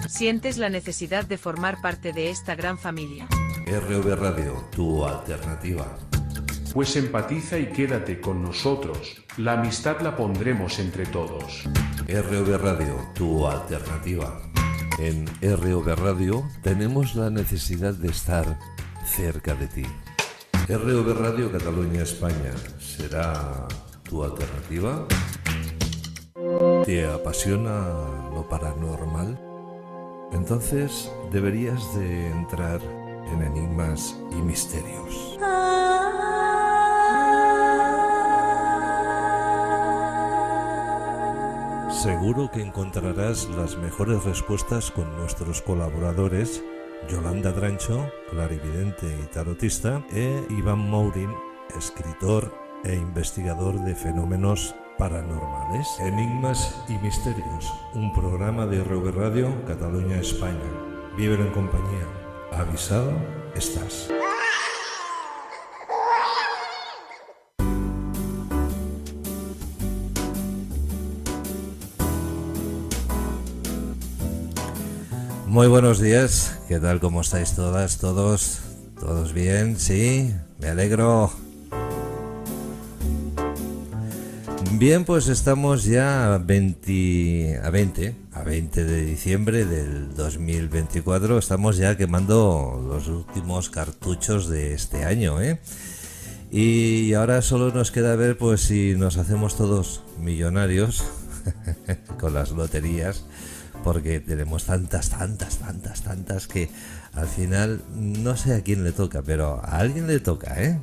Sientes la necesidad de formar parte de esta gran familia. RV Radio, tu alternativa. Pues empatiza y quédate con nosotros, la amistad la pondremos entre todos. RV Radio, tu alternativa. En RV Radio tenemos la necesidad de estar cerca de ti. RV Radio Cataluña España, ¿será tu alternativa? ¿Te apasiona lo paranormal? Entonces deberías de entrar en Enigmas y Misterios. Seguro que encontrarás las mejores respuestas con nuestros colaboradores Yolanda Drancho, clarividente y tarotista, e Iván Mourin, escritor e investigador de fenómenos paranormales. Enigmas y Misterios, un programa de RV Radio Cataluña España. Vívelo en compañía. Avisado estás. Muy buenos días, ¿qué tal? ¿Cómo estáis todas, todos? ¿Todos bien? ¿Sí? Me alegro. Bien, pues estamos ya a 20 de diciembre del 2024, estamos ya quemando los últimos cartuchos de este año, ¿eh? Y ahora solo nos queda ver pues si nos hacemos todos millonarios con las loterías, porque tenemos tantas que al final no sé a quién le toca, pero a alguien le toca, ¿eh?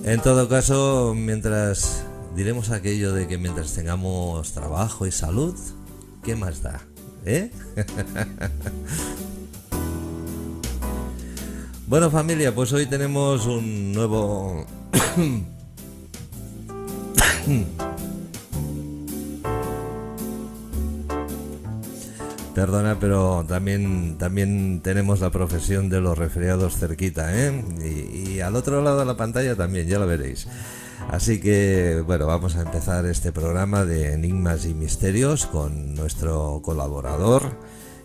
En todo caso, mientras diremos aquello de que mientras tengamos trabajo y salud, ¿qué más da? ¿Eh? Bueno, familia, pues hoy tenemos un nuevo... Perdona, pero también tenemos la profesión de los resfriados cerquita, ¿eh? Y al otro lado de la pantalla también, ya lo veréis. Así que, bueno, vamos a empezar este programa de Enigmas y Misterios con nuestro colaborador,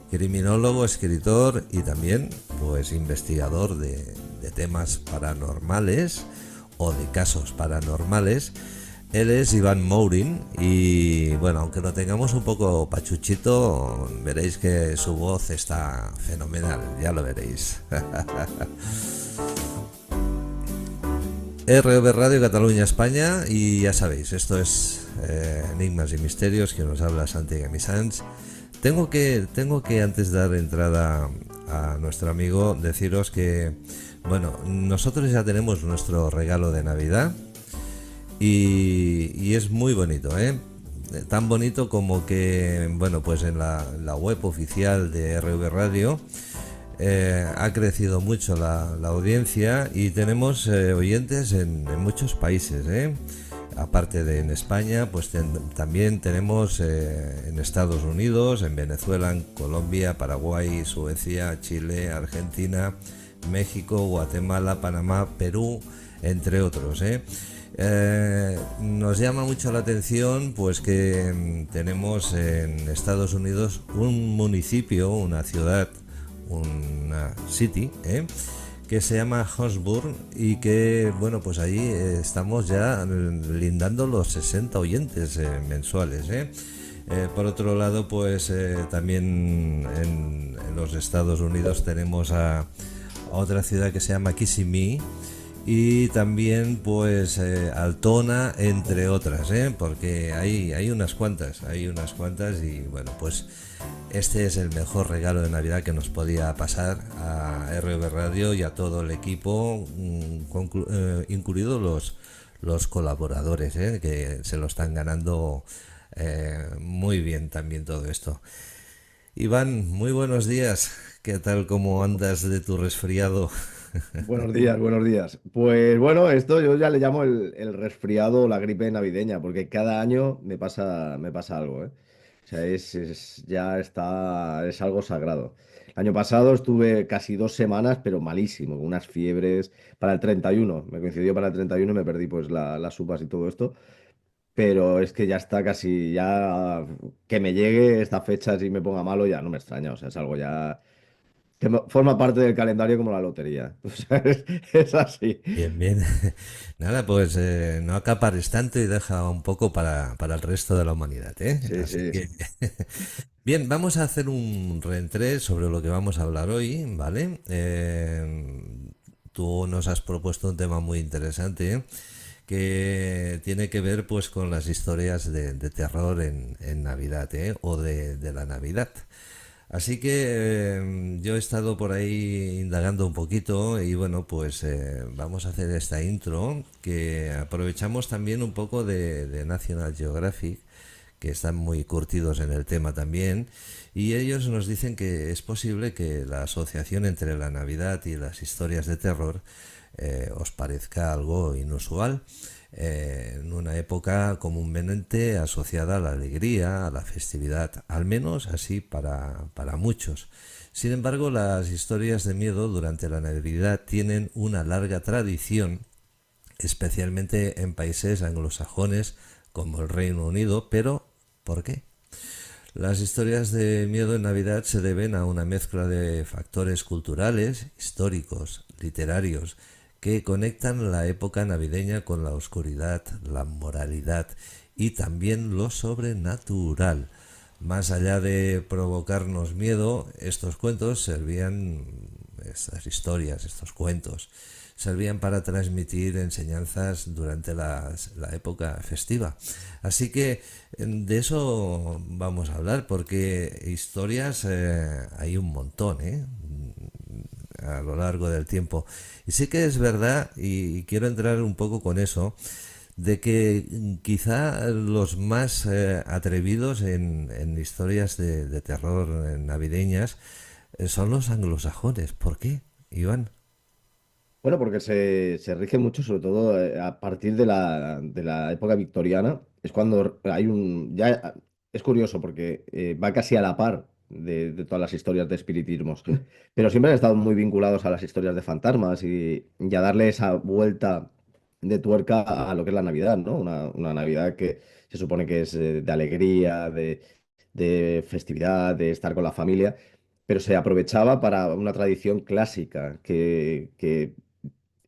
criminólogo, escritor y también, pues, investigador de temas paranormales o de casos paranormales. Él es Iván Mourin y bueno, aunque lo tengamos un poco pachuchito, veréis que su voz está fenomenal, ya lo veréis. RV Radio Cataluña España y ya sabéis, esto es Enigmas y Misterios, que nos habla Santi Gamisans. Tengo que antes de dar entrada a nuestro amigo deciros que bueno, nosotros ya tenemos nuestro regalo de Navidad. Y es muy bonito, ¿eh? Tan bonito como que, bueno, pues en la web oficial de RV Radio ha crecido mucho la audiencia y tenemos oyentes en muchos países, ¿eh? Aparte de en España, pues también tenemos en Estados Unidos, en Venezuela, en Colombia, Paraguay, Suecia, Chile, Argentina, México, Guatemala, Panamá, Perú, entre otros, ¿eh? Nos llama mucho la atención pues que tenemos en Estados Unidos un municipio, una ciudad, una city, que se llama Huntsburg y que bueno, pues allí estamos ya lindando los 60 oyentes mensuales, por otro lado, pues también en los Estados Unidos tenemos a otra ciudad que se llama Kissimmee y también pues Altona, entre otras, porque hay unas cuantas y bueno, pues este es el mejor regalo de Navidad que nos podía pasar a RV Radio y a todo el equipo, incluidos los colaboradores, que se lo están ganando muy bien también todo esto. Iván, muy buenos días. ¿Qué tal? ¿Cómo andas de tu resfriado? Buenos días, buenos días. Pues bueno, esto yo ya le llamo el resfriado o la gripe navideña, porque cada año me pasa algo, ¿eh? O sea, ya está, es algo sagrado. El año pasado estuve casi 2 semanas, pero malísimo, con unas fiebres para el 31. Me coincidió para el 31 y me perdí pues las upas y todo esto. pero es que ya está casi, ya que me llegue esta fecha y me ponga malo ya no me extraña, o sea, es algo ya que forma parte del calendario como la lotería. O sea, es así. Bien, bien. Nada, pues no acapares tanto y deja un poco para el resto de la humanidad, ¿eh? Sí, Así sí. que, bien, vamos a hacer un reentré sobre lo que vamos a hablar hoy, ¿vale? Tú nos has propuesto un tema muy interesante que tiene que ver pues con las historias de terror en Navidad, ¿eh? O de la Navidad. Así que yo he estado por ahí indagando un poquito y bueno, pues vamos a hacer esta intro que aprovechamos también un poco de National Geographic, que están muy curtidos en el tema también, y ellos nos dicen que es posible que la asociación entre la Navidad y las historias de terror os parezca algo inusual, en una época comúnmente asociada a la alegría, a la festividad, al menos así para muchos. Sin embargo, las historias de miedo durante la Navidad tienen una larga tradición, especialmente en países anglosajones como el Reino Unido, pero ¿por qué? Las historias de miedo en Navidad se deben a una mezcla de factores culturales, históricos, literarios, que conectan la época navideña con la oscuridad, la moralidad y también lo sobrenatural. Más allá de provocarnos miedo, estos cuentos servían, estas historias, estos cuentos, servían para transmitir enseñanzas durante la época festiva. Así que de eso vamos a hablar, porque historias hay un montón, a lo largo del tiempo. Y sí que es verdad, y quiero entrar un poco con eso, de que quizá los más atrevidos en historias de terror navideñas son los anglosajones. ¿Por qué, Iván? Bueno, porque se rige mucho, sobre todo a partir de la época victoriana, es cuando hay un... Ya es curioso porque va casi a la par de todas las historias de espiritismos, pero siempre han estado muy vinculados a las historias de fantasmas y a darle esa vuelta de tuerca a lo que es la Navidad, ¿no? Una Navidad que se supone que es de alegría, de festividad, de estar con la familia, pero se aprovechaba para una tradición clásica que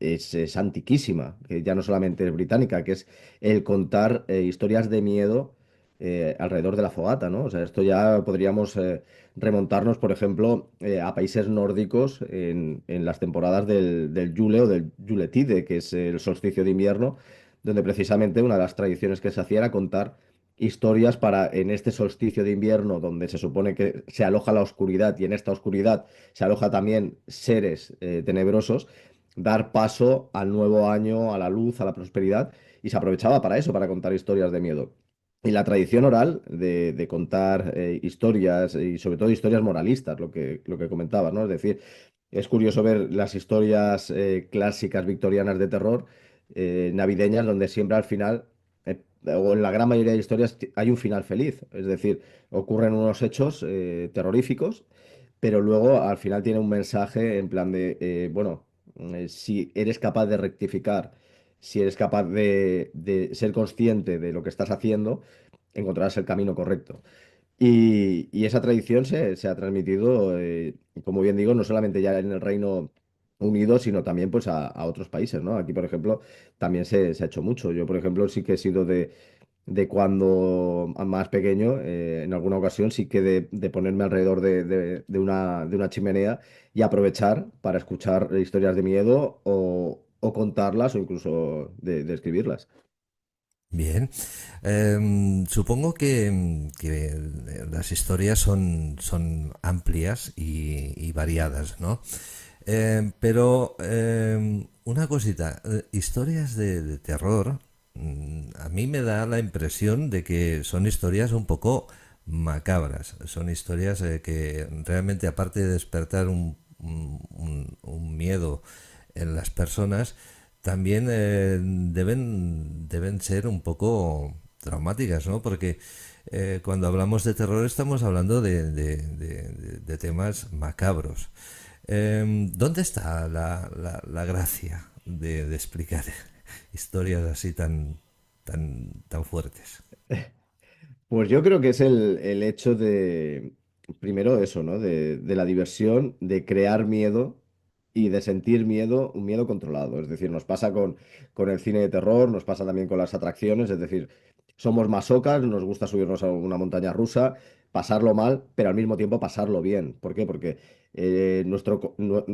es antiquísima, que ya no solamente es británica, que es el contar historias de miedo alrededor de la fogata, ¿no? O sea, esto ya podríamos remontarnos, por ejemplo, a países nórdicos en las temporadas del Yule o del Yuletide, que es el solsticio de invierno, donde precisamente una de las tradiciones que se hacía era contar historias para en este solsticio de invierno, donde se supone que se aloja la oscuridad y en esta oscuridad se aloja también seres tenebrosos, dar paso al nuevo año, a la luz, a la prosperidad, y se aprovechaba para eso, para contar historias de miedo. Y la tradición oral de contar historias, y sobre todo historias moralistas, lo que comentabas, ¿no? Es decir, es curioso ver las historias clásicas victorianas de terror, navideñas, donde siempre al final, o en la gran mayoría de historias, hay un final feliz. Es decir, ocurren unos hechos terroríficos, pero luego al final tiene un mensaje en plan de, bueno, si eres capaz de rectificar, si eres capaz de ser consciente de lo que estás haciendo, encontrarás el camino correcto. Y esa tradición se ha transmitido, como bien digo, no solamente ya en el Reino Unido, sino también pues a otros países, ¿no? Aquí, por ejemplo, también se ha hecho mucho. Yo, por ejemplo, sí que he sido de cuando más pequeño, en alguna ocasión sí que de ponerme alrededor de una chimenea y aprovechar para escuchar historias de miedo o contarlas o incluso de escribirlas. Bien. Supongo que las historias son amplias y variadas, ¿no? Pero una cosita, historias de terror, a mí me da la impresión de que son historias un poco macabras. Son historias que realmente, aparte de despertar un miedo en las personas, también deben ser un poco traumáticas, ¿no? Porque cuando hablamos de terror estamos hablando de temas macabros. ¿Dónde está la gracia de explicar historias así tan... tan fuertes? Pues yo creo que es el hecho de, primero eso, ¿no? De la diversión, de crear miedo y de sentir miedo, un miedo controlado. Es decir, nos pasa con el cine de terror, nos pasa también con las atracciones, es decir, somos masocas, nos gusta subirnos a una montaña rusa, pasarlo mal, pero al mismo tiempo pasarlo bien. ¿Por qué? Porque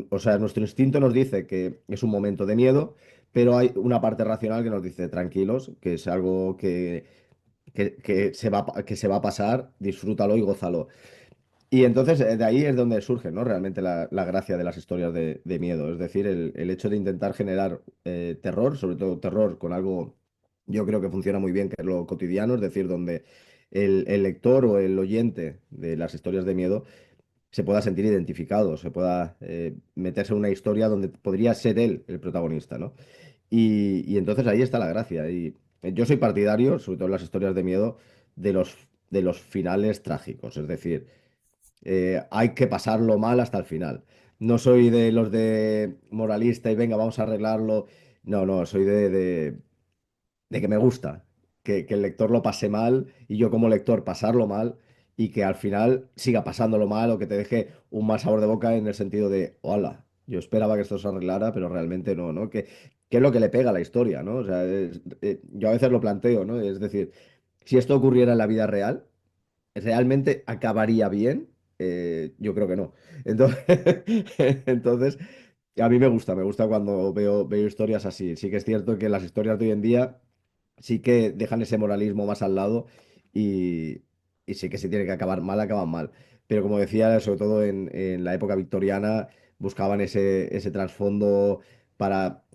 o sea, nuestro instinto nos dice que es un momento de miedo, pero hay una parte racional que nos dice tranquilos, que es algo que se va a pasar, disfrútalo y gózalo. Y entonces de ahí es donde surge, ¿no? Realmente la gracia de las historias de miedo. Es decir, el hecho de intentar generar terror, sobre todo terror con algo, yo creo que funciona muy bien, que es lo cotidiano, es decir, donde el lector o el oyente de las historias de miedo se pueda sentir identificado, se pueda meterse en una historia donde podría ser él el protagonista, ¿no? Y entonces ahí está la gracia. Y yo soy partidario, sobre todo en las historias de miedo, de los finales trágicos. Es decir, hay que pasarlo mal hasta el final. No soy de los de moralista y venga, vamos a arreglarlo. No, no, soy de que me gusta, que el lector lo pase mal y yo como lector pasarlo mal y que al final siga pasándolo mal o que te deje un mal sabor de boca en el sentido de, hola, yo esperaba que esto se arreglara, pero realmente no, ¿no? Que es lo que le pega a la historia, ¿no? O sea, yo a veces lo planteo, ¿no? Es decir, si esto ocurriera en la vida real, ¿realmente acabaría bien? Yo creo que no. Entonces, entonces, a mí me gusta cuando veo historias así. Sí que es cierto que las historias de hoy en día sí que dejan ese moralismo más al lado y, y sí que si tiene que acabar mal, acaban mal. Pero como decía, sobre todo en la época victoriana, buscaban ese trasfondo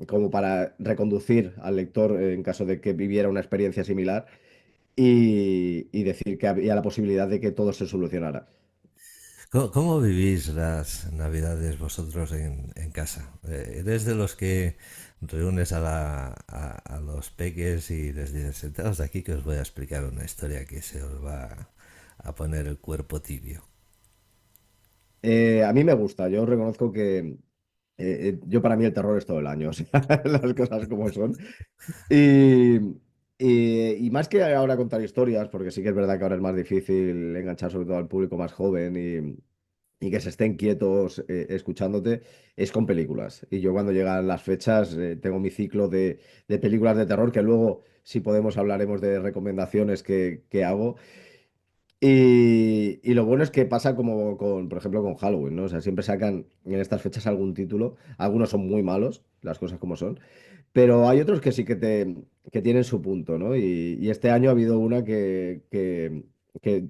como para reconducir al lector en caso de que viviera una experiencia similar y decir que había la posibilidad de que todo se solucionara. ¿Cómo vivís las Navidades vosotros en casa? ¿Eres de los que reúnes a los peques y les dices, sentados aquí que os voy a explicar una historia que se os va a poner el cuerpo tibio? A mí me gusta, yo reconozco que yo para mí el terror es todo el año, o sea, las cosas como son. Y, y más que ahora contar historias, porque sí que es verdad que ahora es más difícil enganchar sobre todo al público más joven y que se estén quietos escuchándote, es con películas. Y yo cuando llegan las fechas tengo mi ciclo de películas de terror que luego, si podemos, hablaremos de recomendaciones que hago. Y lo bueno es que pasa como con, por ejemplo, con Halloween, ¿no? O sea, siempre sacan en estas fechas algún título. Algunos son muy malos, las cosas como son. Pero hay otros que sí que tienen su punto, ¿no? Y este año ha habido una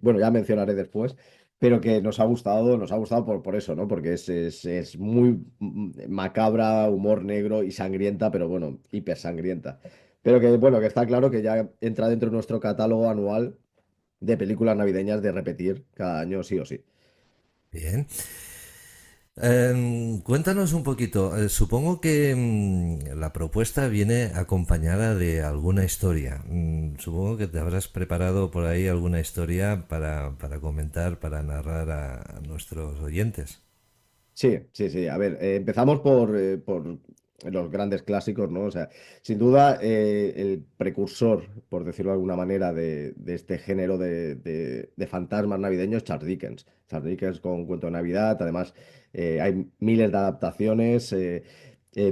bueno, ya mencionaré después, pero que nos ha gustado por eso, ¿no? Porque es muy macabra, humor negro y sangrienta, pero bueno, hiper sangrienta. Pero que, bueno, que está claro que ya entra dentro de nuestro catálogo anual de películas navideñas de repetir cada año sí o sí. Bien. Cuéntanos un poquito. Supongo que la propuesta viene acompañada de alguna historia. Supongo que te habrás preparado por ahí alguna historia para comentar, para narrar a nuestros oyentes. Sí, sí, sí. A ver, empezamos por los grandes clásicos, ¿no? O sea, sin duda, el precursor, por decirlo de alguna manera, de este género de fantasmas navideños, Charles Dickens. Charles Dickens con Cuento de Navidad, además, hay miles de adaptaciones,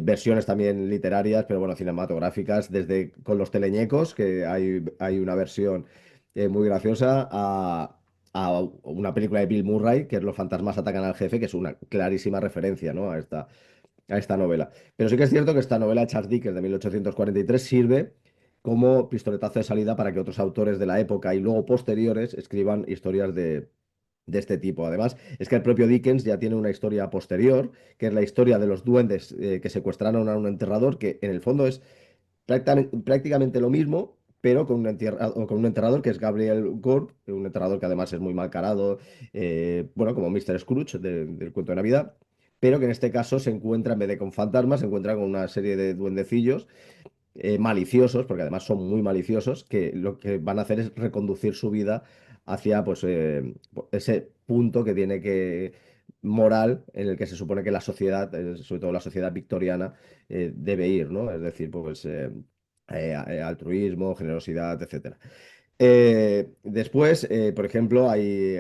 versiones también literarias, pero bueno, cinematográficas, desde con los teleñecos, que hay una versión muy graciosa, a una película de Bill Murray, que es Los fantasmas atacan al jefe, que es una clarísima referencia, ¿no? A esta novela. Pero sí que es cierto que esta novela de Charles Dickens de 1843 sirve como pistoletazo de salida para que otros autores de la época y luego posteriores escriban historias de este tipo. Además, es que el propio Dickens ya tiene una historia posterior, que es la historia de los duendes que secuestraron a un enterrador, que en el fondo es prácticamente lo mismo, pero con un enterrador que es Gabriel Gore, un enterrador que además es muy mal carado, bueno, como Mr. Scrooge del cuento de Navidad, pero que en este caso se encuentra, en vez de con fantasmas, se encuentra con una serie de duendecillos maliciosos, porque además son muy maliciosos, que lo que van a hacer es reconducir su vida hacia pues, ese punto que tiene que moral en el que se supone que la sociedad, sobre todo la sociedad victoriana, debe ir, ¿no? Es decir, pues altruismo, generosidad, etcétera. Después, por ejemplo, hay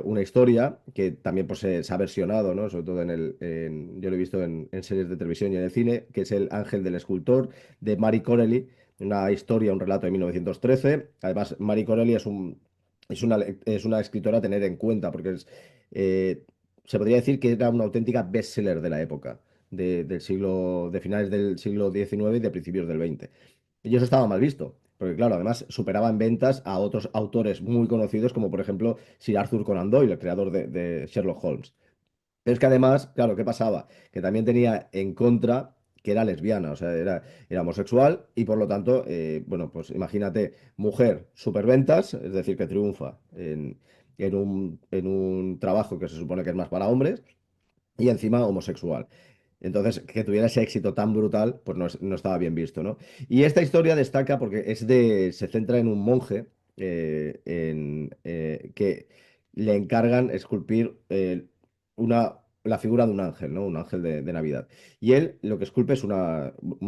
una historia que también pues, se ha versionado, ¿no? Sobre todo yo lo he visto en series de televisión y en el cine, que es El Ángel del Escultor de Marie Corelli, una historia, un relato de 1913. Además, Marie Corelli es una escritora a tener en cuenta, porque eh, se podría decir que era una auténtica bestseller de la época, del siglo, de finales del siglo XIX y de principios del XX. Y eso estaba mal visto, porque claro, además superaba en ventas a otros autores muy conocidos, como por ejemplo Sir Arthur Conan Doyle, el creador de Sherlock Holmes. Pero es que además, claro, ¿qué pasaba? Que también tenía en contra que era lesbiana, o sea, era homosexual y por lo tanto, bueno, pues imagínate, mujer, superventas, es decir, que triunfa en un trabajo que se supone que es más para hombres y encima homosexual. Entonces, que tuviera ese éxito tan brutal, pues no estaba bien visto, ¿no? Y esta historia destaca porque se centra en un monje que le encargan esculpir la figura de un ángel, ¿no? Un ángel de Navidad. Y él lo que esculpe es un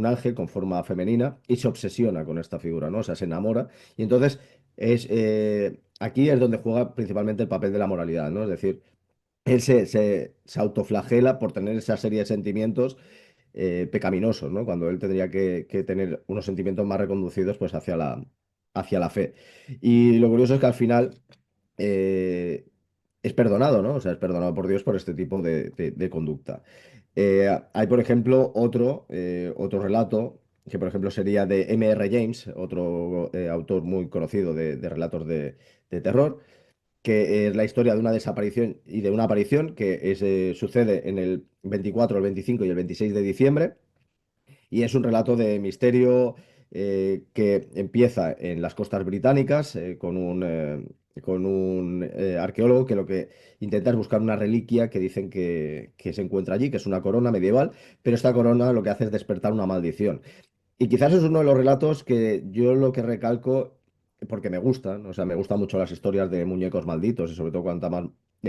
ángel con forma femenina y se obsesiona con esta figura, ¿no? O sea, se enamora. Y entonces aquí es donde juega principalmente el papel de la moralidad, ¿no? Es decir, él se autoflagela por tener esa serie de sentimientos pecaminosos, ¿no? Cuando él tendría que tener unos sentimientos más reconducidos pues, hacia la fe. Y lo curioso es que al final eh, es perdonado, ¿no? O sea, es perdonado por Dios por este tipo de conducta. Hay, por ejemplo, otro relato, que por ejemplo sería de M.R. James, otro autor muy conocido de relatos de terror, que es la historia de una desaparición y de una aparición que sucede en el 24, el 25 y el 26 de diciembre. Y es un relato de misterio que empieza en las costas británicas con un arqueólogo que lo que intenta es buscar una reliquia que dicen que se encuentra allí, que es una corona medieval, pero esta corona lo que hace es despertar una maldición. Y quizás es uno de los relatos que yo lo que recalco, porque me gustan, o sea, me gustan mucho las historias de muñecos malditos y sobre todo cuanta más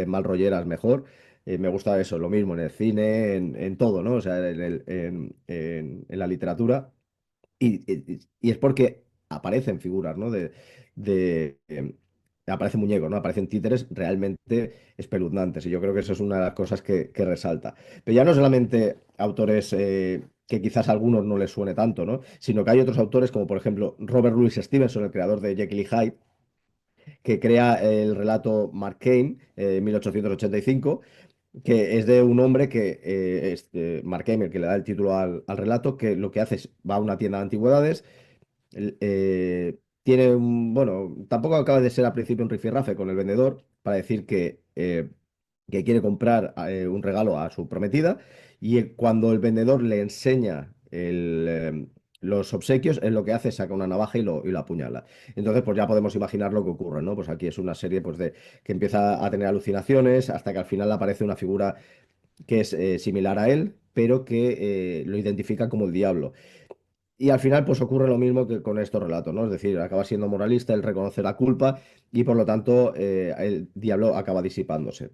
mal rolleras mejor. Me gusta eso, lo mismo en el cine, en todo, ¿no? O sea, en la literatura. Y es porque aparecen figuras, ¿no? Aparecen muñecos, ¿no? Aparecen títeres realmente espeluznantes. Y yo creo que eso es una de las cosas que resalta. Pero ya no solamente autores que quizás a algunos no les suene tanto, ¿no? Sino que hay otros autores, como por ejemplo Robert Louis Stevenson, el creador de Jekyll y Hyde, que crea el relato Mark Twain, 1885, que es de un hombre que, Mark Twain, el que le da el título al relato, que lo que hace es va a una tienda de antigüedades. Tiene bueno, tampoco acaba de ser al principio un rifirrafe con el vendedor para decir que quiere comprar un regalo a su prometida y cuando el vendedor le enseña los obsequios, él lo que hace es saca una navaja y lo apuñala. Entonces, pues ya podemos imaginar lo que ocurre, ¿no? Pues aquí es una serie pues, que empieza a tener alucinaciones hasta que al final aparece una figura que es similar a él, pero que lo identifica como el diablo. Y al final, pues ocurre lo mismo que con estos relatos, ¿no? Es decir, acaba siendo moralista, él reconoce la culpa y por lo tanto el diablo acaba disipándose.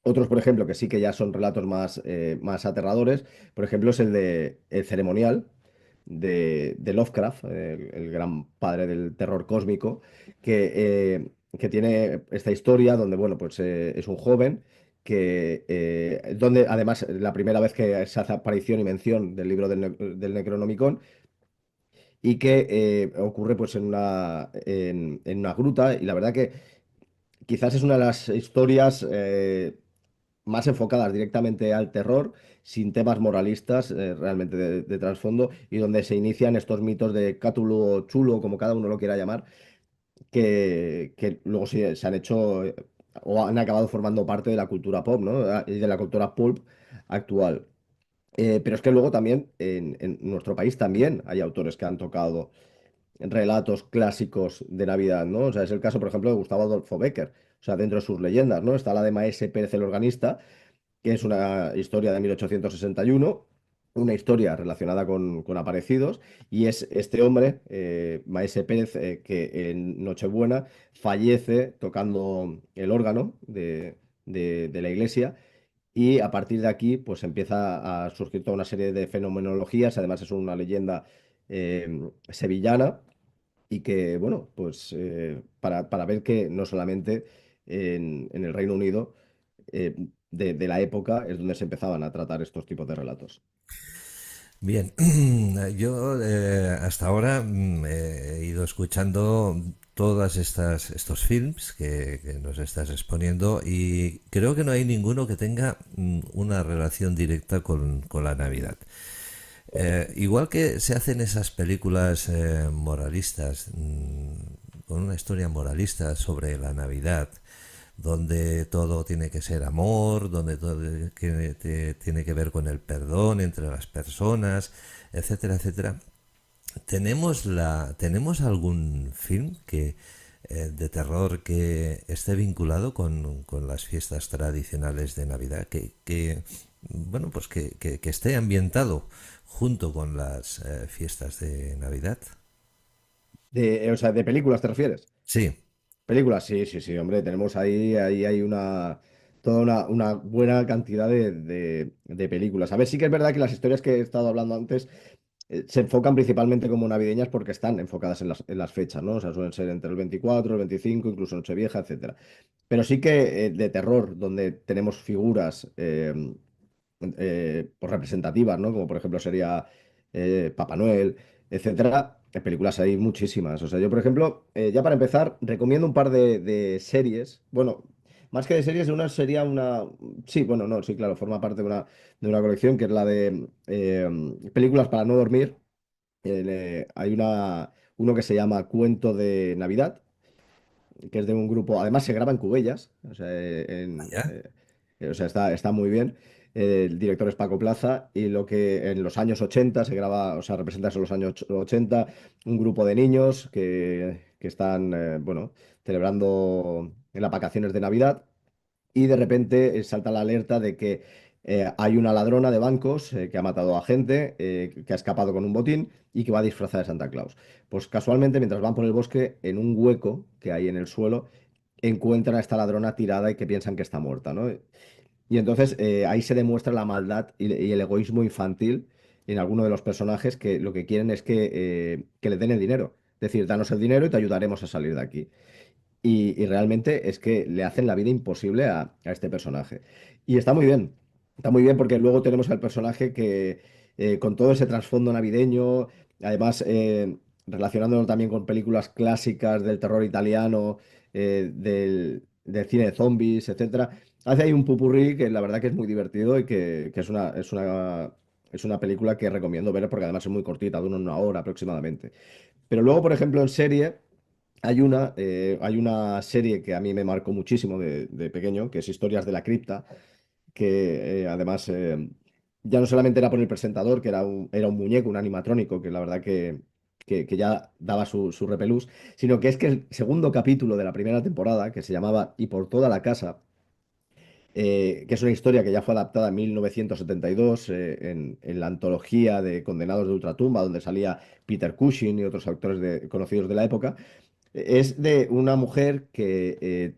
Otros, por ejemplo, que sí que ya son relatos más aterradores, por ejemplo, es el de El Ceremonial de Lovecraft, el gran padre del terror cósmico, que tiene esta historia donde, bueno, pues es un joven donde además la primera vez que se hace aparición y mención del libro del Necronomicon y que ocurre pues en una gruta y la verdad que quizás es una de las historias más enfocadas directamente al terror, sin temas moralistas realmente de trasfondo y donde se inician estos mitos de Cthulhu o Chulo, como cada uno lo quiera llamar, que luego se han hecho o han acabado formando parte de la cultura pop, ¿no? Y de la cultura pulp actual. Pero es que luego también en nuestro país también hay autores que han tocado relatos clásicos de Navidad, ¿no? O sea, es el caso, por ejemplo, de Gustavo Adolfo Bécquer. O sea, dentro de sus leyendas, ¿no? Está la de Maese Pérez el Organista, que es una historia de 1861, una historia relacionada con aparecidos, y es este hombre, Maese Pérez, que en Nochebuena fallece tocando el órgano de la iglesia. Y a partir de aquí, pues empieza a surgir toda una serie de fenomenologías. Además, es una leyenda sevillana y que, bueno, pues para ver que no solamente en el Reino Unido de la época es donde se empezaban a tratar estos tipos de relatos. Bien, yo hasta ahora he ido escuchando todas estos films que nos estás exponiendo y creo que no hay ninguno que tenga una relación directa con la Navidad. Igual que se hacen esas películas moralistas, con una historia moralista sobre la Navidad, donde todo tiene que ser amor, donde todo tiene que ver con el perdón entre las personas, etcétera, etcétera. ¿Tenemos algún film de terror que esté vinculado con las fiestas tradicionales de Navidad, bueno, pues que esté ambientado junto con las fiestas de Navidad? O sea, ¿de películas te refieres? Sí, Películas, sí, sí, sí, hombre, tenemos ahí hay toda una buena cantidad de películas. A ver, sí que es verdad que las historias que he estado hablando antes se enfocan principalmente como navideñas porque están enfocadas en las fechas, ¿no? O sea, suelen ser entre el 24, el 25, incluso Nochevieja, etcétera. Pero sí que de terror, donde tenemos figuras pues representativas, ¿no? Como por ejemplo sería Papá Noel, etcétera. En películas hay muchísimas. O sea, yo, por ejemplo, ya para empezar, recomiendo un par de series. Bueno, más que de series, una sería una. Sí, bueno, no, sí, claro, forma parte de una colección que es la de películas para no dormir. Hay uno que se llama Cuento de Navidad, que es de un grupo, además se graba en Cubellas, o sea, allá. o sea, está muy bien. El director es Paco Plaza y lo que en los años 80 se graba, o sea, representa eso en los años 80, un grupo de niños que están, bueno, celebrando en las vacaciones de Navidad y de repente salta la alerta de que hay una ladrona de bancos que ha matado a gente, que ha escapado con un botín y que va disfrazada de Santa Claus. Pues casualmente, mientras van por el bosque, en un hueco que hay en el suelo, encuentran a esta ladrona tirada y que piensan que está muerta, ¿no? Y entonces ahí se demuestra la maldad y el egoísmo infantil en alguno de los personajes que lo que quieren es que le den el dinero. Es decir, danos el dinero y te ayudaremos a salir de aquí. Y realmente es que le hacen la vida imposible a este personaje. Y está muy bien. Está muy bien porque luego tenemos al personaje que, con todo ese trasfondo navideño, además relacionándolo también con películas clásicas del terror italiano, del cine de zombies, etcétera, hace ahí un pupurrí que la verdad que es muy divertido y que es una película que recomiendo ver porque además es muy cortita, dura una hora aproximadamente. Pero luego, por ejemplo, en serie. Hay una serie que a mí me marcó muchísimo de pequeño, que es Historias de la Cripta, que además ya no solamente era por el presentador, que era un muñeco, un animatrónico, que la verdad que ya daba su repelús, sino que es que el segundo capítulo de la primera temporada, que se llamaba Y por toda la casa, que es una historia que ya fue adaptada en 1972 en la antología de Condenados de Ultratumba, donde salía Peter Cushing y otros actores conocidos de la época. Es de una mujer que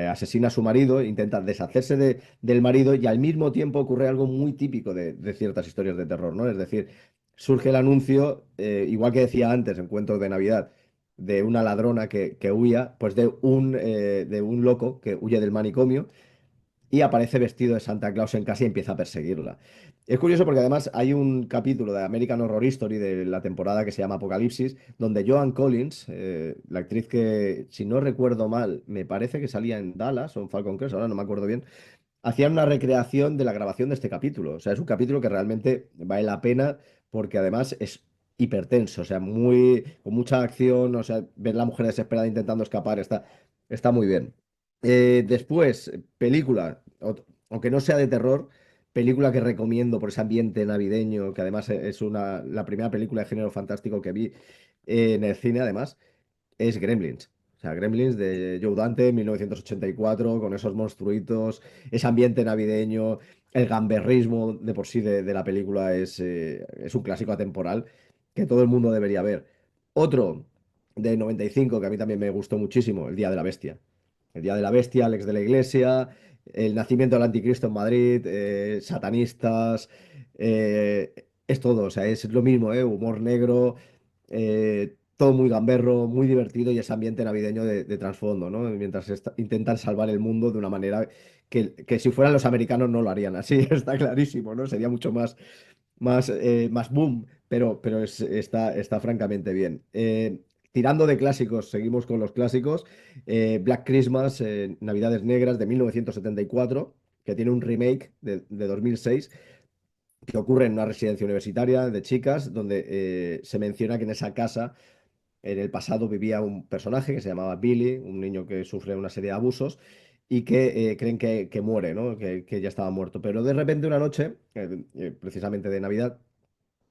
asesina a su marido, intenta deshacerse del marido y al mismo tiempo ocurre algo muy típico de ciertas historias de terror, ¿no? Es decir, surge el anuncio, igual que decía antes en Cuentos de Navidad, de una ladrona que huía, pues de un loco que huye del manicomio y aparece vestido de Santa Claus en casa y empieza a perseguirla. Es curioso porque además hay un capítulo de American Horror Story de la temporada que se llama Apocalipsis, donde Joan Collins, la actriz que, si no recuerdo mal, me parece que salía en Dallas o en Falcon Crest, ahora no me acuerdo bien, hacían una recreación de la grabación de este capítulo. O sea, es un capítulo que realmente vale la pena porque además es hipertenso, o sea, con mucha acción, o sea, ver la mujer desesperada intentando escapar, está muy bien. Después, película, aunque no sea de terror, película que recomiendo por ese ambiente navideño, que además es la primera película de género fantástico que vi en el cine, además es Gremlins. O sea, Gremlins de Joe Dante, 1984, con esos monstruitos, ese ambiente navideño, el gamberrismo de por sí de la película es un clásico atemporal que todo el mundo debería ver. Otro de 95 que a mí también me gustó muchísimo, El Día de la Bestia. El Día de la Bestia, Alex de la Iglesia, el nacimiento del anticristo en Madrid, satanistas, es todo, o sea, es lo mismo, ¿eh? Humor negro, todo muy gamberro, muy divertido y ese ambiente navideño de trasfondo, ¿no? Mientras intentan salvar el mundo de una manera que si fueran los americanos no lo harían así, está clarísimo, ¿no? Sería mucho más boom, pero está francamente bien. Tirando de clásicos, seguimos con los clásicos. Black Christmas, Navidades Negras de 1974, que tiene un remake de 2006 que ocurre en una residencia universitaria de chicas, donde se menciona que en esa casa, en el pasado, vivía un personaje que se llamaba Billy, un niño que sufre una serie de abusos y que creen que muere, ¿no? Que ya estaba muerto. Pero de repente una noche, precisamente de Navidad,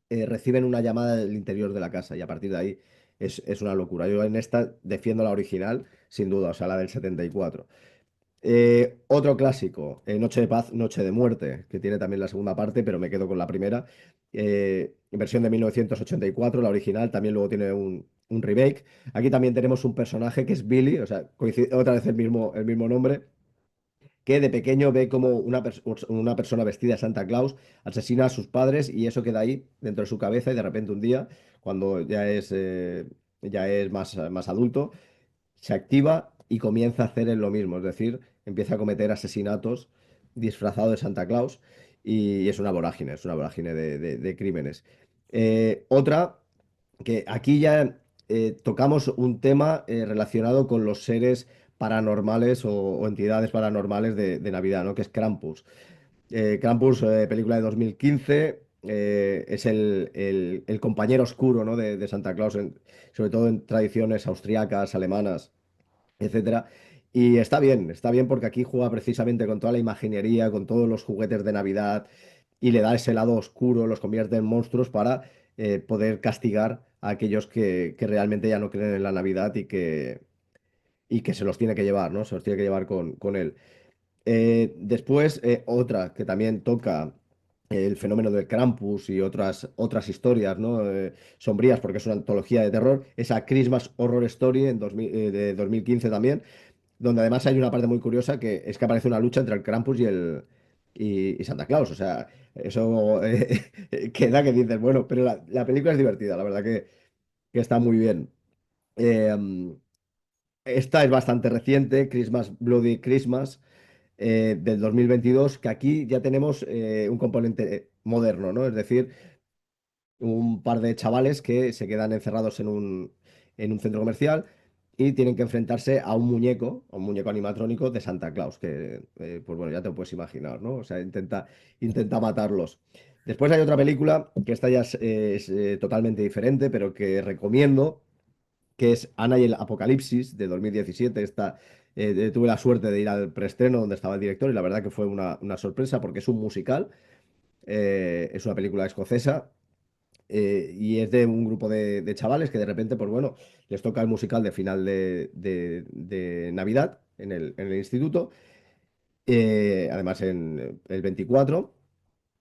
reciben una llamada del interior de la casa y a partir de ahí es una locura. Yo en esta defiendo la original, sin duda, o sea, la del 74. Otro clásico, Noche de Paz, Noche de Muerte, que tiene también la segunda parte, pero me quedo con la primera. Versión de 1984, la original, también luego tiene un remake. Aquí también tenemos un personaje que es Billy, o sea, coincide otra vez el mismo nombre, que de pequeño ve como una persona vestida de Santa Claus asesina a sus padres y eso queda ahí dentro de su cabeza y de repente un día, cuando ya es más adulto, se activa y comienza a hacer él lo mismo, es decir, empieza a cometer asesinatos disfrazado de Santa Claus y es una vorágine de crímenes. Otra, que aquí ya tocamos un tema relacionado con los seres paranormales o entidades paranormales de Navidad, ¿no? Que es Krampus. Krampus, película de 2015, es el compañero oscuro, ¿no? de Santa Claus, sobre todo en tradiciones austriacas, alemanas, etcétera. Y está bien porque aquí juega precisamente con toda la imaginería, con todos los juguetes de Navidad y le da ese lado oscuro, los convierte en monstruos para poder castigar a aquellos que realmente ya no creen en la Navidad y que se los tiene que llevar, ¿no? Se los tiene que llevar con él. Después, otra que también toca el fenómeno del Krampus y otras historias, ¿no? Sombrías, porque es una antología de terror, esa Christmas Horror Story de 2015 también, donde además hay una parte muy curiosa que es que aparece una lucha entre el Krampus y Santa Claus. O sea, eso queda que dices, bueno, pero la película es divertida, la verdad que está muy bien. Eh, Esta es bastante reciente, Christmas Bloody Christmas, del 2022, que aquí ya tenemos un componente moderno, ¿no? Es decir, un par de chavales que se quedan encerrados en un centro comercial y tienen que enfrentarse a un muñeco animatrónico de Santa Claus, que, pues bueno, ya te lo puedes imaginar, ¿no? O sea, intenta matarlos. Después hay otra película, que esta ya es totalmente diferente, pero que recomiendo, que es Ana y el Apocalipsis, de 2017. Tuve la suerte de ir al preestreno donde estaba el director y la verdad que fue una sorpresa porque es un musical, es una película escocesa y es de un grupo de chavales que de repente, pues bueno, les toca el musical de final de Navidad en el instituto, además en el 24,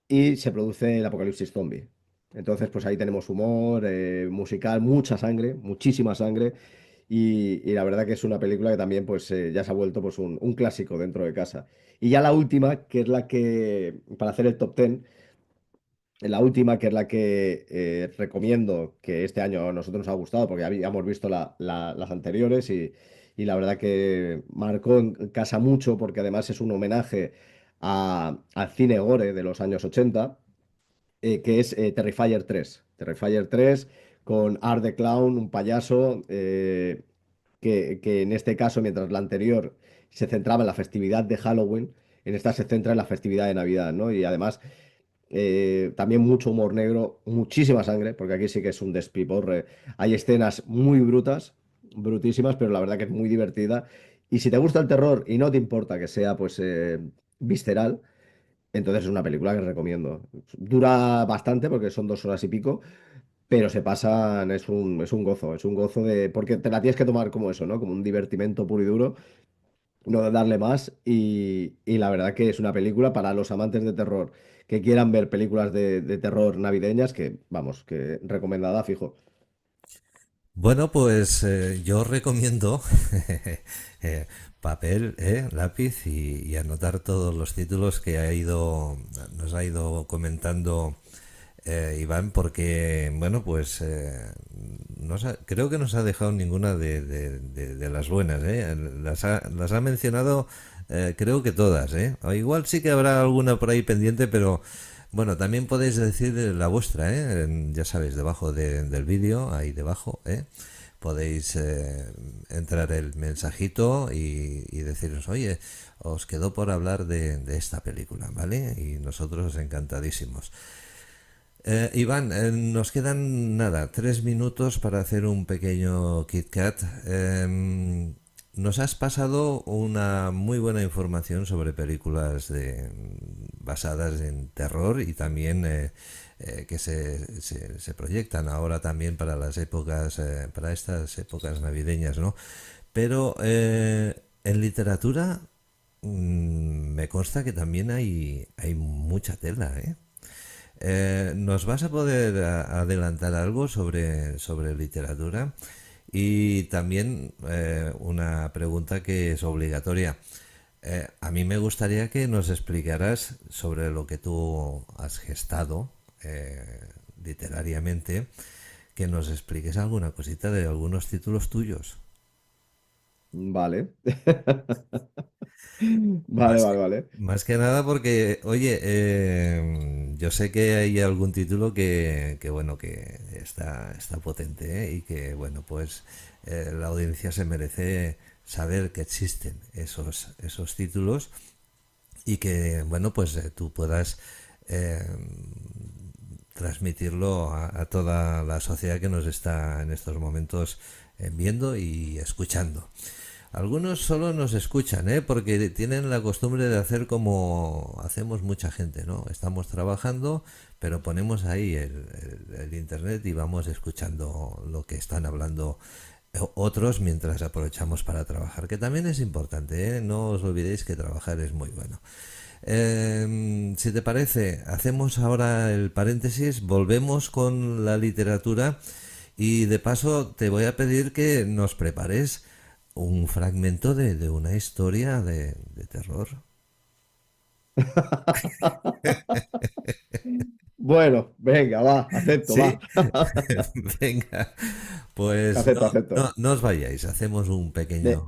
y se produce el apocalipsis zombie. Entonces, pues ahí tenemos humor, musical, mucha sangre, muchísima sangre, y la verdad que es una película que también pues ya se ha vuelto pues un clásico dentro de casa. Y ya la última, que es la que, para hacer el top 10, la última, que es la que recomiendo, que este año a nosotros nos ha gustado, porque ya habíamos visto las anteriores y la verdad que marcó en casa mucho, porque además es un homenaje al cine gore de los años 80, que es Terrifier 3. Terrifier 3 con Art the Clown, un payaso, que en este caso, mientras la anterior se centraba en la festividad de Halloween, en esta se centra en la festividad de Navidad, ¿no? Y además también mucho humor negro, muchísima sangre, porque aquí sí que es un despiporre. Hay escenas muy brutas, brutísimas, pero la verdad que es muy divertida. Y si te gusta el terror y no te importa que sea pues visceral, entonces es una película que recomiendo. Dura bastante porque son 2 horas y pico, pero se pasan, es un gozo porque te la tienes que tomar como eso, ¿no? Como un divertimento puro y duro, no darle más. Y la verdad que es una película para los amantes de terror que quieran ver películas de terror navideñas, que vamos, que recomendada, fijo. Bueno, pues yo recomiendo papel, lápiz y anotar todos los títulos que nos ha ido comentando Iván, porque, bueno, pues creo que nos ha dejado ninguna de las buenas, ¿eh? Las ha mencionado, creo que todas, ¿eh? O igual sí que habrá alguna por ahí pendiente, pero bueno, también podéis decir la vuestra, ¿eh? Ya sabéis, debajo del vídeo, ahí debajo, ¿eh? Podéis entrar el mensajito y deciros, oye, os quedó por hablar de esta película, ¿vale? Y nosotros encantadísimos. Iván, nos quedan nada, 3 minutos para hacer un pequeño Kit Kat. Nos has pasado una muy buena información sobre películas basadas en terror y también que se proyectan ahora también para las épocas, para estas épocas navideñas, ¿no? Pero en literatura me consta que también hay mucha tela, ¿eh? ¿Nos vas a poder adelantar algo sobre literatura? Y también una pregunta que es obligatoria. A mí me gustaría que nos explicaras sobre lo que tú has gestado literariamente, que nos expliques alguna cosita de algunos títulos tuyos. Vale. Vale, Más vale, que, vale. más que nada porque, oye, yo sé que hay algún título bueno, que está potente, ¿eh? Y que, bueno, pues la audiencia se merece saber que existen esos títulos y que, bueno, pues tú puedas eh, transmitirlo a toda la sociedad que nos está en estos momentos viendo y escuchando. Algunos solo nos escuchan, ¿eh? Porque tienen la costumbre de hacer como hacemos mucha gente, ¿no? Estamos trabajando, pero ponemos ahí el internet y vamos escuchando lo que están hablando otros mientras aprovechamos para trabajar, que también es importante, ¿eh? No os olvidéis que trabajar es muy bueno. Si te parece, hacemos ahora el paréntesis, volvemos con la literatura y de paso te voy a pedir que nos prepares un fragmento de una historia de terror. Bueno, venga, va, acepto, ¿Sí? va. Venga, pues Acepto, acepto. no os vayáis, hacemos un Me, pequeño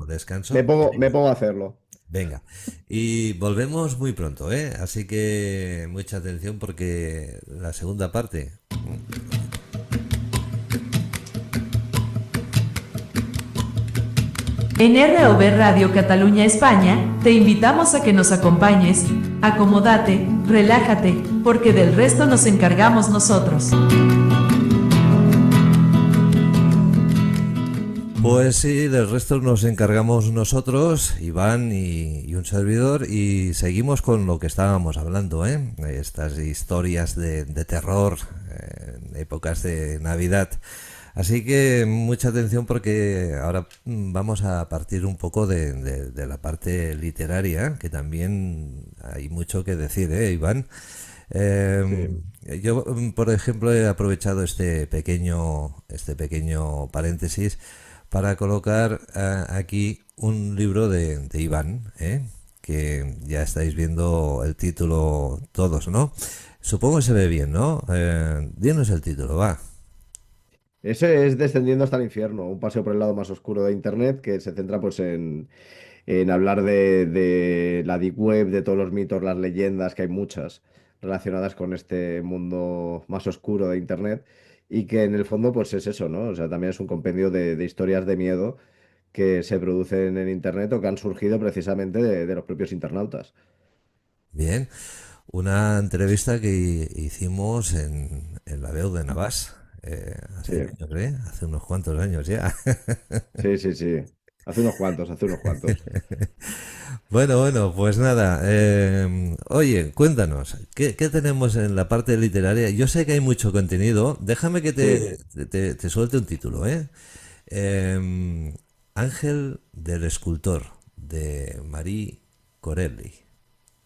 me descanso. pongo, me pongo a hacerlo. Venga, y volvemos muy pronto, ¿eh? Así que mucha atención porque la segunda parte. En ROV Radio Cataluña España, te invitamos a que nos acompañes. Acomódate, relájate, porque del resto nos encargamos nosotros. Pues sí, del resto nos encargamos nosotros, Iván y un servidor, y seguimos con lo que estábamos hablando, ¿eh? Estas historias de terror en épocas de Navidad. Así que mucha atención porque ahora vamos a partir un poco de la parte literaria, que también hay mucho que decir, ¿eh, Iván? Sí. Yo, por ejemplo, he aprovechado este pequeño paréntesis para colocar aquí un libro de Iván, ¿eh? Que ya estáis viendo el título todos, ¿no? Supongo que se ve bien, ¿no? Dinos el título, va. Ese es Descendiendo hasta el infierno, un paseo por el lado más oscuro de Internet que se centra pues en hablar de la deep web, de todos los mitos, las leyendas, que hay muchas relacionadas con este mundo más oscuro de Internet y que en el fondo pues es eso, ¿no? O sea, también es un compendio de historias de miedo que se producen en Internet o que han surgido precisamente de los propios internautas. Bien. Una entrevista que hicimos en la Veu de Navàs, Sí, hace años, ¿eh? Hace unos cuantos años ya. sí, sí, sí. Hace unos cuantos, hace unos cuantos. Bueno, pues nada. Oye, cuéntanos, ¿qué tenemos en la parte literaria? Yo sé que hay mucho contenido. Déjame que Sí, te suelte un título, ¿eh? Em, Ángel del Escultor, de Marie Corelli.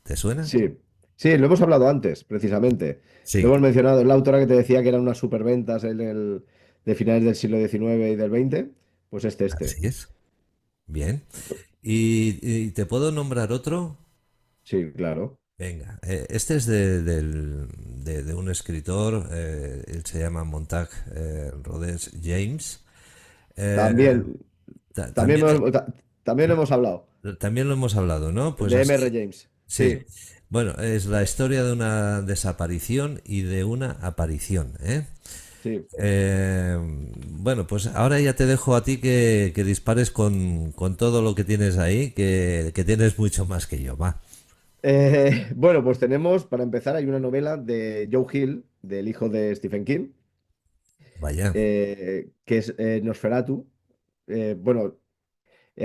¿Te suena? sí, sí, lo hemos hablado antes, precisamente. Lo Sí, hemos mencionado, la autora que te decía que eran unas superventas de finales del siglo XIX y del XX, pues este. así es. Bien. Y te puedo nombrar otro. Sí, claro. Venga, este es de un escritor, él se llama Montag Rhodes James. Eh, También, también, también, también hemos hablado también lo hemos hablado, ¿no? Pues de así, M.R. James. sí. Sí, Bueno, es la historia de una desaparición y de una aparición, ¿eh? sí. Eh, bueno, pues ahora ya te dejo a ti que dispares con todo lo que tienes ahí, que tienes mucho más que yo, va. Bueno, pues tenemos, para empezar, hay una novela de Joe Hill, del hijo de Stephen King, Vaya. que es Nosferatu. Bueno,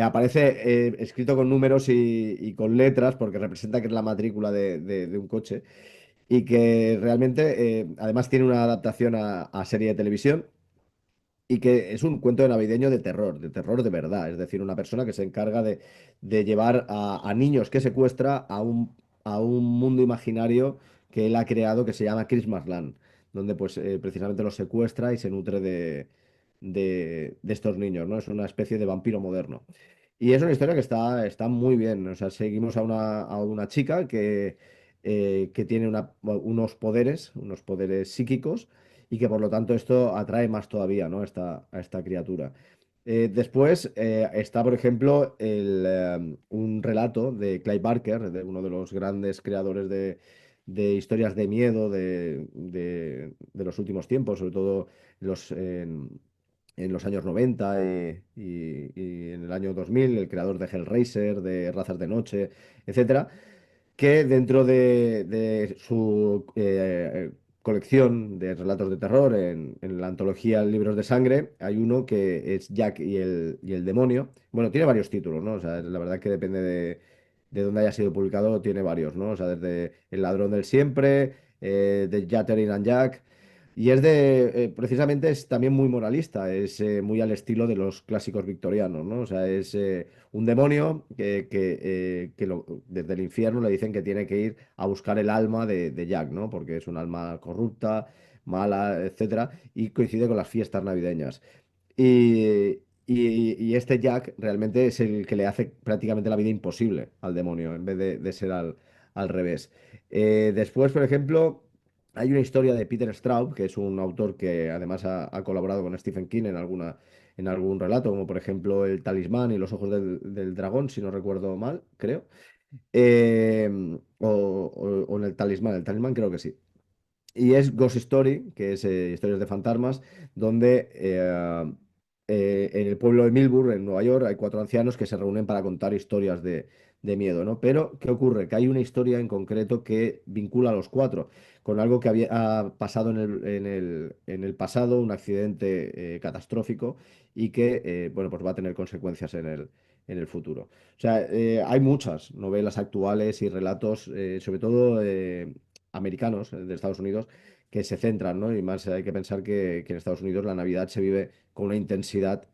aparece escrito con números y con letras porque representa que es la matrícula de un coche y que realmente además tiene una adaptación a serie de televisión y que es un cuento de navideño de terror de verdad. Es decir, una persona que se encarga de llevar a niños que secuestra a un mundo imaginario que él ha creado que se llama Christmasland, donde pues precisamente los secuestra y se nutre de estos niños, ¿no? Es una especie de vampiro moderno. Y es una historia que está muy bien. O sea, seguimos a una chica que tiene unos poderes psíquicos y que por lo tanto esto atrae más todavía, ¿no? A esta criatura. Después está, por ejemplo, un relato de Clive Barker, de uno de los grandes creadores de historias de miedo de los últimos tiempos, sobre todo los, en los años 90 y en el año 2000, el creador de Hellraiser, de Razas de Noche, etcétera, que dentro de su colección de relatos de terror en la antología Libros de Sangre hay uno que es Jack y el demonio. Bueno, tiene varios títulos, ¿no? O sea, la verdad que depende de dónde haya sido publicado, tiene varios, ¿no? O sea, desde El ladrón del siempre, de Catherine and Jack. Y es precisamente es también muy moralista, es muy al estilo de los clásicos victorianos, ¿no? O sea, es un demonio desde el infierno le dicen que tiene que ir a buscar el alma de Jack, ¿no? Porque es un alma corrupta, mala, etcétera, y coincide con las fiestas navideñas. Y este Jack realmente es el que le hace prácticamente la vida imposible al demonio, en vez de ser al revés. Después, por ejemplo, hay una historia de Peter Straub, que es un autor que además ha colaborado con Stephen King en algún relato, como por ejemplo El Talismán y Los Ojos del Dragón, si no recuerdo mal, creo. Eh, o en El Talismán creo que sí. Y es Ghost Story, que es historias de fantasmas, donde en el pueblo de Millburn, en Nueva York, hay cuatro ancianos que se reúnen para contar historias de miedo, ¿no? Pero, ¿qué ocurre? Que hay una historia en concreto que vincula a los cuatro con algo que había pasado en el pasado, un accidente catastrófico y que, bueno, pues va a tener consecuencias en el futuro. O sea, hay muchas novelas actuales y relatos, sobre todo americanos, de Estados Unidos, que se centran, ¿no? Y más hay que pensar que en Estados Unidos la Navidad se vive con una intensidad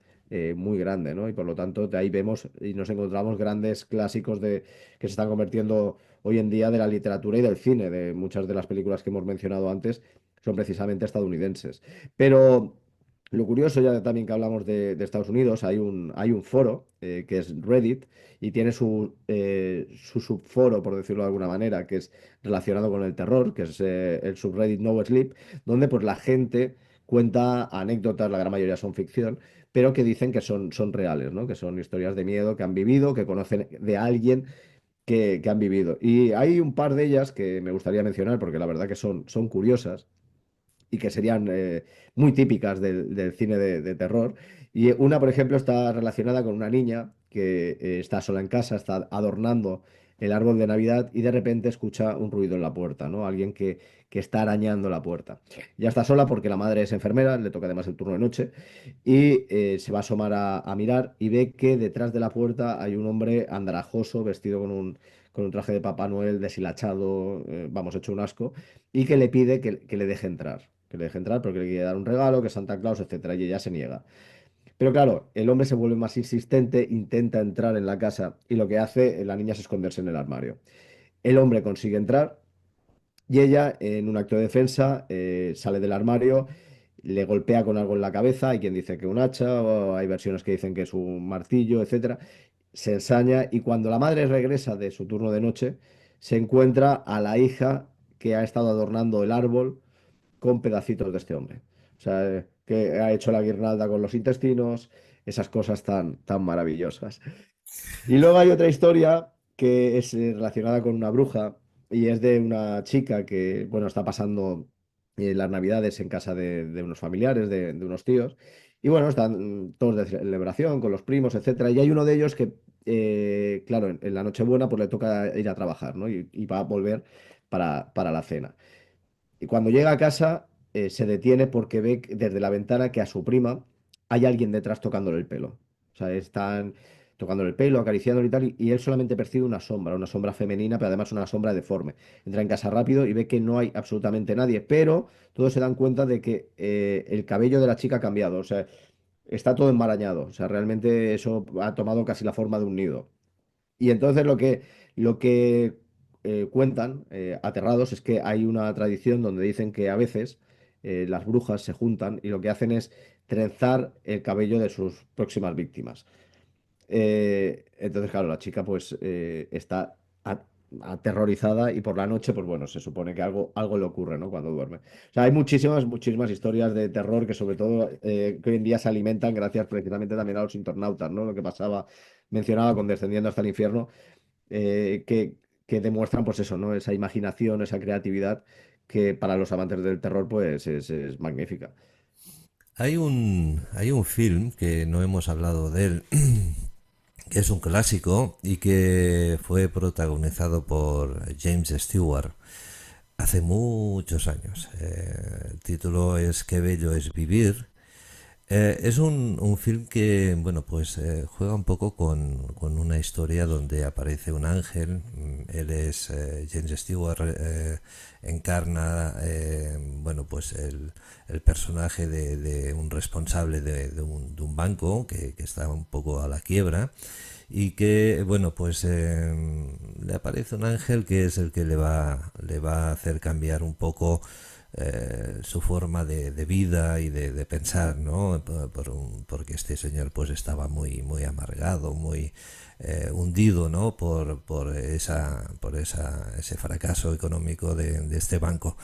muy grande, ¿no? Y por lo tanto, de ahí vemos y nos encontramos grandes clásicos que se están convirtiendo hoy en día de la literatura y del cine. De muchas de las películas que hemos mencionado antes son precisamente estadounidenses. Pero lo curioso, ya también que hablamos de Estados Unidos, hay un foro que es Reddit y tiene su subforo, por decirlo de alguna manera, que es relacionado con el terror, que es el subreddit No Sleep, donde pues la gente cuenta anécdotas, la gran mayoría son ficción, pero que dicen que son reales, ¿no? Que son historias de miedo que han vivido, que conocen de alguien que han vivido. Y hay un par de ellas que me gustaría mencionar porque la verdad que son curiosas y que serían muy típicas del cine de terror. Y una, por ejemplo, está relacionada con una niña que está sola en casa, está adornando el árbol de Navidad y de repente escucha un ruido en la puerta, ¿no? Alguien que está arañando la puerta. Ya está sola porque la madre es enfermera, le toca además el turno de noche, y se va a asomar a mirar y ve que detrás de la puerta hay un hombre andrajoso vestido con un traje de Papá Noel deshilachado, vamos, hecho un asco, y que le pide que le deje entrar. Que le deje entrar porque le quiere dar un regalo, que Santa Claus, etcétera, y ella se niega. Pero claro, el hombre se vuelve más insistente, intenta entrar en la casa y lo que hace la niña es esconderse en el armario. El hombre consigue entrar y ella, en un acto de defensa, sale del armario, le golpea con algo en la cabeza, hay quien dice que un hacha, o hay versiones que dicen que es un martillo, etcétera. Se ensaña y cuando la madre regresa de su turno de noche, se encuentra a la hija que ha estado adornando el árbol con pedacitos de este hombre. O sea, que ha hecho la guirnalda con los intestinos, esas cosas tan maravillosas. Y luego hay otra historia que es relacionada con una bruja y es de una chica que, bueno, está pasando las Navidades en casa de unos familiares, de unos tíos. Y bueno, están todos de celebración con los primos, etcétera. Y hay uno de ellos que, claro, en la Nochebuena pues le toca ir a trabajar, ¿no? Y va a volver para la cena. Y cuando llega a casa, se detiene porque ve desde la ventana que a su prima hay alguien detrás tocándole el pelo. O sea, están tocándole el pelo, acariciándole y tal, y él solamente percibe una sombra femenina, pero además una sombra deforme. Entra en casa rápido y ve que no hay absolutamente nadie, pero todos se dan cuenta de que el cabello de la chica ha cambiado, o sea, está todo enmarañado, o sea, realmente eso ha tomado casi la forma de un nido. Y entonces lo que cuentan, aterrados, es que hay una tradición donde dicen que a veces las brujas se juntan y lo que hacen es trenzar el cabello de sus próximas víctimas. Entonces, claro, la chica pues está aterrorizada y por la noche, pues bueno, se supone que algo le ocurre, ¿no? Cuando duerme. O sea, hay muchísimas historias de terror que sobre todo que hoy en día se alimentan gracias precisamente también a los internautas, ¿no? Lo que pasaba, mencionaba con Descendiendo hasta el infierno, eh, que, que demuestran pues eso, ¿no? Esa imaginación, esa creatividad que para los amantes del terror pues es magnífica. Hay un film que no hemos hablado de él, que es un clásico y que fue protagonizado por James Stewart hace muchos años. El título es Qué bello es vivir. Es un film que, bueno, pues juega un poco con una historia donde aparece un ángel. Él es James Stewart, encarna, bueno, pues el personaje de un responsable de un banco que está un poco a la quiebra y que, bueno, pues le aparece un ángel que es el que le va a hacer cambiar un poco su forma de vida y de pensar, ¿no? Porque este señor pues estaba muy amargado, muy hundido, ¿no? Ese fracaso económico de este banco.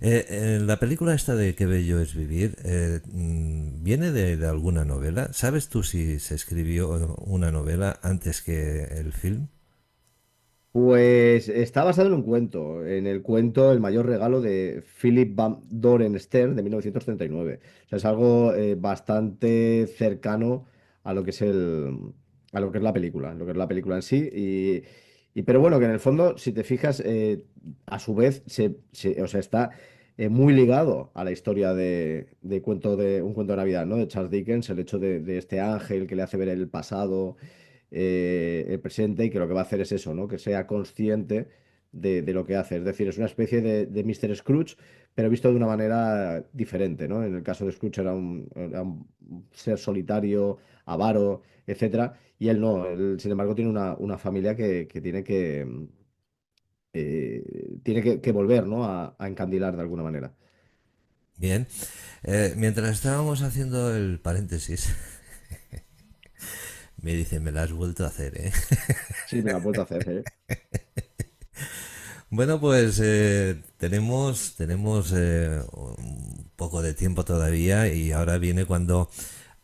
La película esta de Qué bello es vivir viene de alguna novela. ¿Sabes tú si se escribió una novela antes que el film? Pues está basado en un cuento, en el cuento El mayor regalo de Philip Van Doren Stern de 1939. O sea, es algo bastante cercano a lo que es a lo que es la película, lo que es la película en sí. Pero bueno, que en el fondo, si te fijas, a su vez, o sea, está muy ligado a la historia de un cuento de Navidad, ¿no? De Charles Dickens, el hecho de este ángel que le hace ver el pasado, el presente, y que lo que va a hacer es eso, ¿no? Que sea consciente de lo que hace. Es decir, es una especie de Mr. Scrooge, pero visto de una manera diferente, ¿no? En el caso de Scrooge era un ser solitario, avaro, etcétera, y él no. Él, sin embargo, tiene una familia que tiene que volver, ¿no? A encandilar de alguna manera. Bien. Mientras estábamos haciendo el paréntesis, me dice, me la has vuelto a hacer, ¿eh? Sí, me la he vuelto a hacer, ¿eh? Bueno, pues tenemos un poco de tiempo todavía y ahora viene cuando,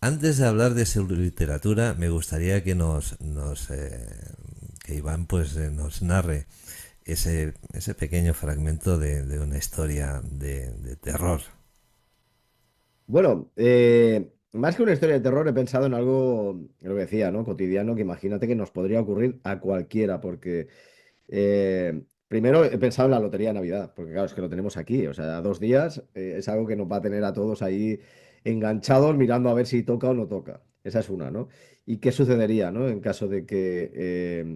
antes de hablar de su literatura, me gustaría que Iván pues nos narre ese pequeño fragmento de una historia de terror. Bueno, más que una historia de terror, he pensado en algo, lo que decía, ¿no? Cotidiano, que imagínate que nos podría ocurrir a cualquiera, porque primero he pensado en la Lotería de Navidad, porque claro, es que lo tenemos aquí, o sea, a 2 días es algo que nos va a tener a todos ahí enganchados mirando a ver si toca o no toca. Esa es una, ¿no? ¿Y qué sucedería, ¿no? En caso de que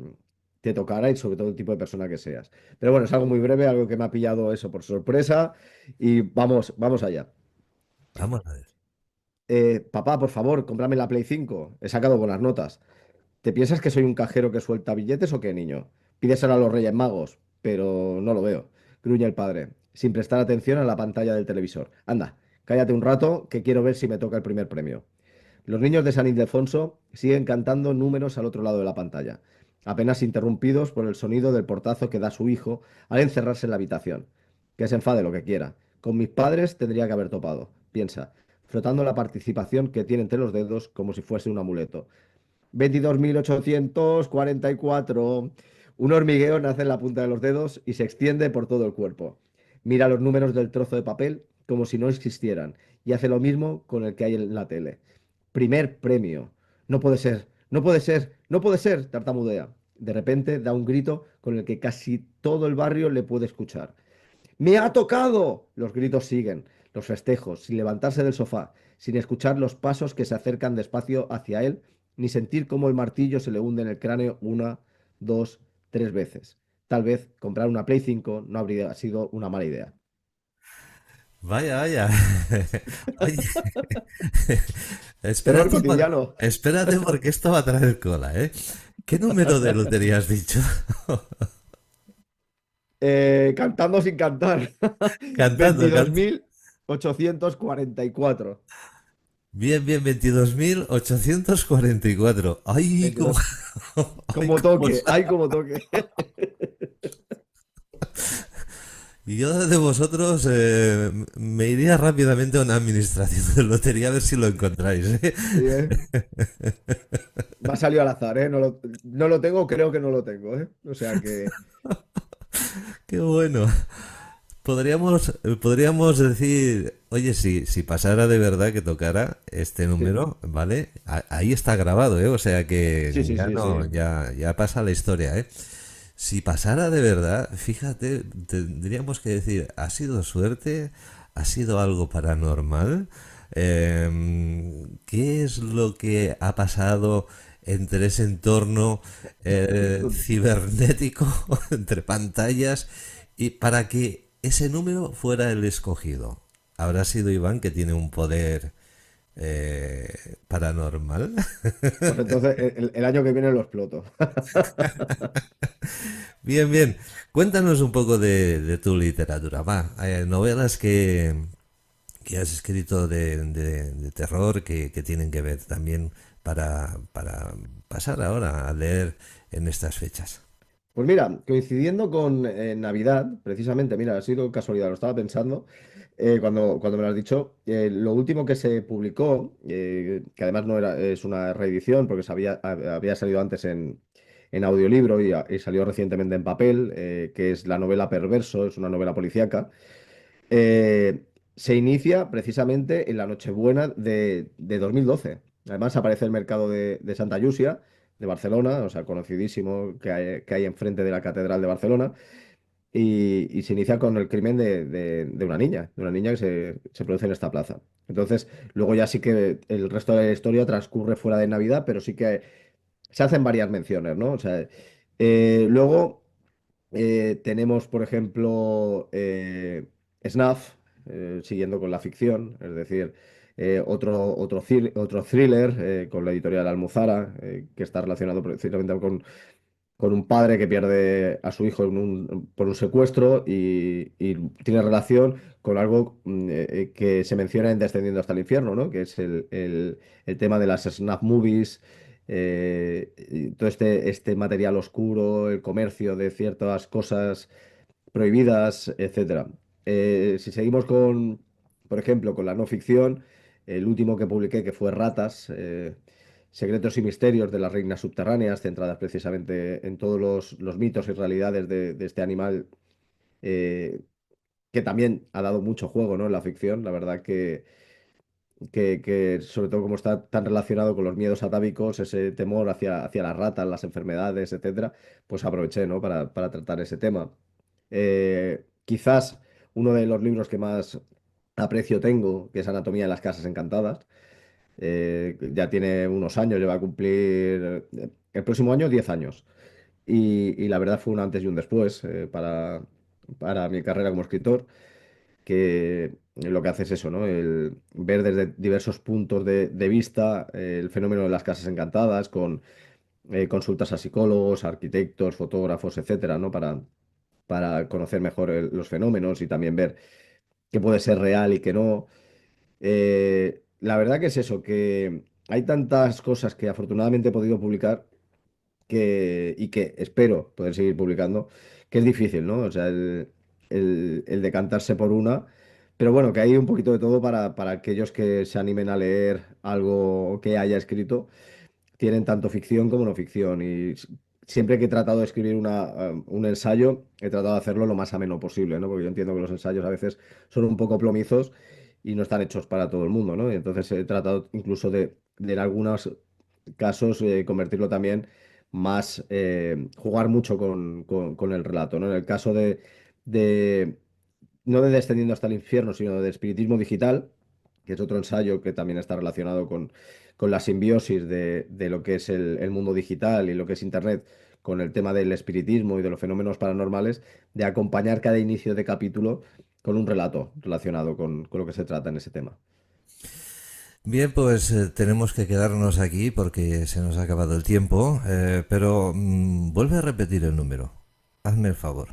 te tocara y sobre todo el tipo de persona que seas. Pero bueno, es algo muy breve, algo que me ha pillado eso por sorpresa y vamos allá. Vamos a ver. Papá, por favor, cómprame la Play 5. He sacado buenas notas. ¿Te piensas que soy un cajero que suelta billetes o qué, niño? Pídeselo a los Reyes Magos, pero no lo veo. Gruñe el padre, sin prestar atención a la pantalla del televisor. Anda, cállate un rato, que quiero ver si me toca el primer premio. Los niños de San Ildefonso siguen cantando números al otro lado de la pantalla. apenas interrumpidos por el sonido del portazo que da su hijo al encerrarse en la habitación. Que se enfade lo que quiera. Con mis padres tendría que haber topado, piensa, frotando la participación que tiene entre los dedos como si fuese un amuleto. 22.844. Un hormigueo nace en la punta de los dedos y se extiende por todo el cuerpo. Mira los números del trozo de papel como si no existieran y hace lo mismo con el que hay en la tele. Primer premio. No puede ser, no puede ser, no puede ser, tartamudea. De repente da un grito con el que casi todo el barrio le puede escuchar. ¡Me ha tocado! Los gritos siguen, los festejos, sin levantarse del sofá, sin escuchar los pasos que se acercan despacio hacia él, ni sentir cómo el martillo se le hunde en el cráneo una, dos, tres veces. Tal vez comprar una Play 5 no habría sido una mala idea. Vaya, vaya. Oye, Terror espérate, cotidiano, espérate porque esto va a traer cola, ¿eh? ¿Qué número de lotería has dicho? cantando sin cantar. Cantando, veintidós cantando. mil ochocientos cuarenta y cuatro. Bien, bien, 22.844. Ay, cómo, 22. ay, Como cómo toque, ay, como toque. Y yo de vosotros me iría rápidamente a una administración de lotería a ver si lo encontráis, ¿eh? Sí, ¿eh? Me ha salido al azar, ¿eh? No lo tengo, creo que no lo tengo, ¿eh? O sea que. Qué bueno. Podríamos decir, oye, si pasara de verdad que tocara este Sí, número, ¿vale? Ahí está grabado, ¿eh? O sea que sí, sí, ya sí, sí. no, ya pasa la historia, ¿eh? Si pasara de verdad, fíjate, tendríamos que decir, ¿ha sido suerte? ¿Ha sido algo paranormal? ¿Qué es lo que ha pasado entre ese entorno cibernético, entre pantallas, y para que ese número fuera el escogido? ¿Habrá sido Iván que tiene un poder paranormal? Pues entonces el año que viene lo exploto. Bien, bien. Cuéntanos un poco de tu literatura. Va, novelas que has escrito de terror que tienen que ver también para pasar ahora a leer en estas fechas. Pues mira, coincidiendo con Navidad, precisamente, mira, ha sido casualidad, lo estaba pensando cuando me lo has dicho. Lo último que se publicó, que además no era, es una reedición, porque había salido antes en audiolibro y salió recientemente en papel, que es la novela Perverso, es una novela policíaca. eh, Se inicia precisamente en la Nochebuena de 2012. Además aparece el mercado de Santa Llúcia, de Barcelona, o sea, conocidísimo que hay enfrente de la Catedral de Barcelona, y se inicia con el crimen de una niña que se produce en esta plaza. Entonces, luego ya sí que el resto de la historia transcurre fuera de Navidad, pero sí que se hacen varias menciones, ¿no? O sea, luego tenemos, por ejemplo, Snuff, siguiendo con la ficción, es decir, otro thriller con la editorial Almuzara, que está relacionado precisamente con un padre que pierde a su hijo por un secuestro y tiene relación con algo que se menciona en Descendiendo hasta el infierno, ¿no? Que es el tema de las snuff movies, y todo este material oscuro, el comercio de ciertas cosas prohibidas, etcétera. Si seguimos por ejemplo, con la no ficción, el último que publiqué, que fue Ratas, Secretos y misterios de las reinas subterráneas, centradas precisamente en todos los mitos y realidades de este animal, eh, que también ha dado mucho juego, ¿no? En la ficción. La verdad que sobre todo como está tan relacionado con los miedos atávicos, ese temor hacia las ratas, las enfermedades, etcétera, pues aproveché, ¿no? Para tratar ese tema. Quizás uno de los libros que más aprecio tengo, que es Anatomía de las Casas Encantadas. Ya tiene unos años, lleva a cumplir el próximo año 10 años. Y la verdad fue un antes y un después para mi carrera como escritor, que lo que hace es eso, ¿no? El ver desde diversos puntos de vista el fenómeno de las casas encantadas, con consultas a psicólogos, arquitectos, fotógrafos, etcétera, ¿no? Para conocer mejor los fenómenos y también ver qué puede ser real y qué no. La verdad que es eso, que hay tantas cosas que afortunadamente he podido publicar y que espero poder seguir publicando, que es difícil, ¿no? O sea, el decantarse por una, pero bueno, que hay un poquito de todo para aquellos que se animen a leer algo que haya escrito. Tienen tanto ficción como no ficción y siempre que he tratado de escribir un ensayo, he tratado de hacerlo lo más ameno posible, ¿no? Porque yo entiendo que los ensayos a veces son un poco plomizos y no están hechos para todo el mundo, ¿no? Y entonces he tratado incluso de en algunos casos, convertirlo también más, jugar mucho con el relato, ¿no? En el caso de no de Descendiendo hasta el infierno, sino de Espiritismo Digital, que es otro ensayo que también está relacionado con la simbiosis de lo que es el mundo digital y lo que es Internet, con el tema del espiritismo y de los fenómenos paranormales, de acompañar cada inicio de capítulo con un relato relacionado con lo que se trata en ese tema. Bien, pues tenemos que quedarnos aquí porque se nos ha acabado el tiempo, pero vuelve a repetir el número. Hazme el favor.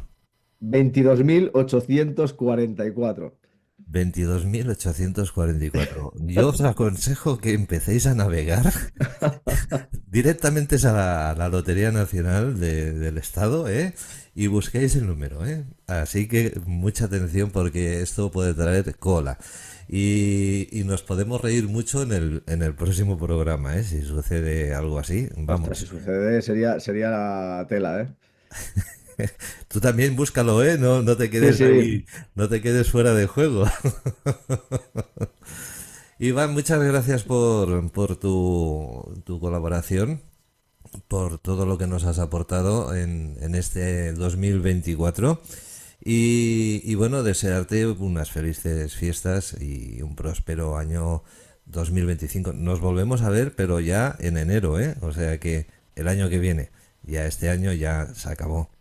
22.844. 22.844. Yo os aconsejo que empecéis a navegar directamente a la Lotería Nacional del Estado, y busquéis el número, Así que mucha atención porque esto puede traer cola. Y nos podemos reír mucho en el próximo programa, si sucede algo así. Vamos. Ostras, si sucede, sería la tela, ¿eh? Tú también búscalo, no te Sí, quedes sí. ahí, no te quedes fuera de juego. Iván, muchas gracias por tu colaboración, por todo lo que nos has aportado en este 2024. Y bueno, desearte unas felices fiestas y un próspero año 2025. Nos volvemos a ver, pero ya en enero, O sea que el año que viene, ya este año ya se acabó.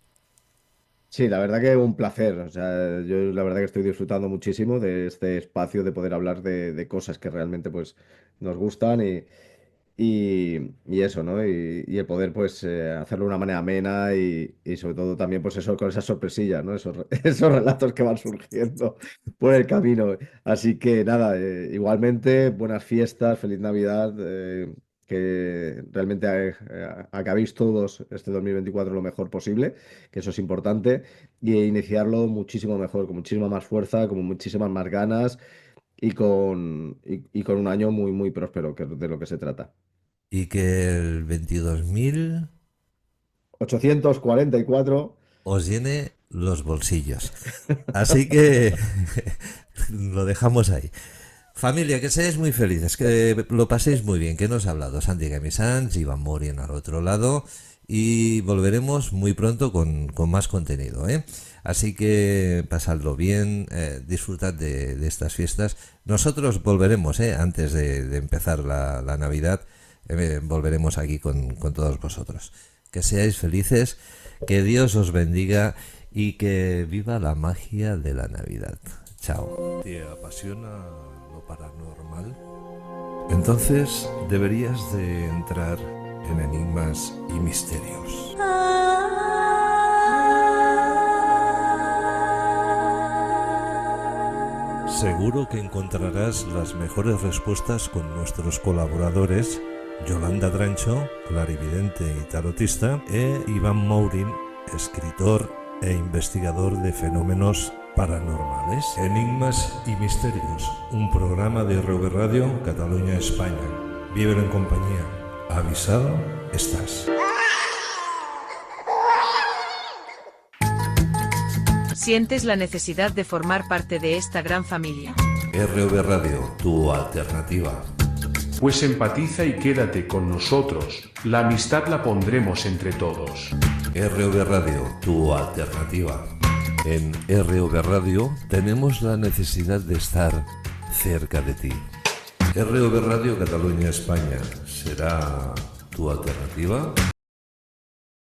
Sí, la verdad que un placer. O sea, yo la verdad que estoy disfrutando muchísimo de este espacio de poder hablar de cosas que realmente pues nos gustan y eso, ¿no? Y el poder pues hacerlo de una manera amena y sobre todo también pues eso con esas sorpresillas, ¿no? Esos relatos que van surgiendo por el camino. Así que nada, igualmente buenas fiestas, feliz Navidad. Que realmente acabéis todos este 2024 lo mejor posible, que eso es importante, y iniciarlo muchísimo mejor, con muchísima más fuerza, con muchísimas más ganas y con un año muy, muy próspero, que es de lo que se trata. Y que el 22.000 844. os llene los bolsillos. Así que lo dejamos ahí. Familia, que seáis muy felices, que lo paséis muy bien, que nos ha hablado Santi Camisans, Iván Morien al otro lado, y volveremos muy pronto con más contenido, Así que pasadlo bien, disfrutad de estas fiestas. Nosotros volveremos, antes de empezar la Navidad, volveremos aquí con todos vosotros. Que seáis felices, que Dios os bendiga y que viva la magia de la Navidad. Chao. ¿Te apasiona lo paranormal? Entonces deberías de entrar en Enigmas y Misterios. Seguro que encontrarás las mejores respuestas con nuestros colaboradores Yolanda Drancho, clarividente y tarotista, e Iván Mourin, escritor e investigador de fenómenos paranormales. Enigmas y Misterios, un programa de RV Radio Cataluña, España. Vívelo en compañía. Avisado estás. ¿Sientes la necesidad de formar parte de esta gran familia? RV Radio, tu alternativa. Pues empatiza y quédate con nosotros, la amistad la pondremos entre todos. RV Radio, tu alternativa. En RV Radio tenemos la necesidad de estar cerca de ti. RV Radio Cataluña, España, ¿será tu alternativa?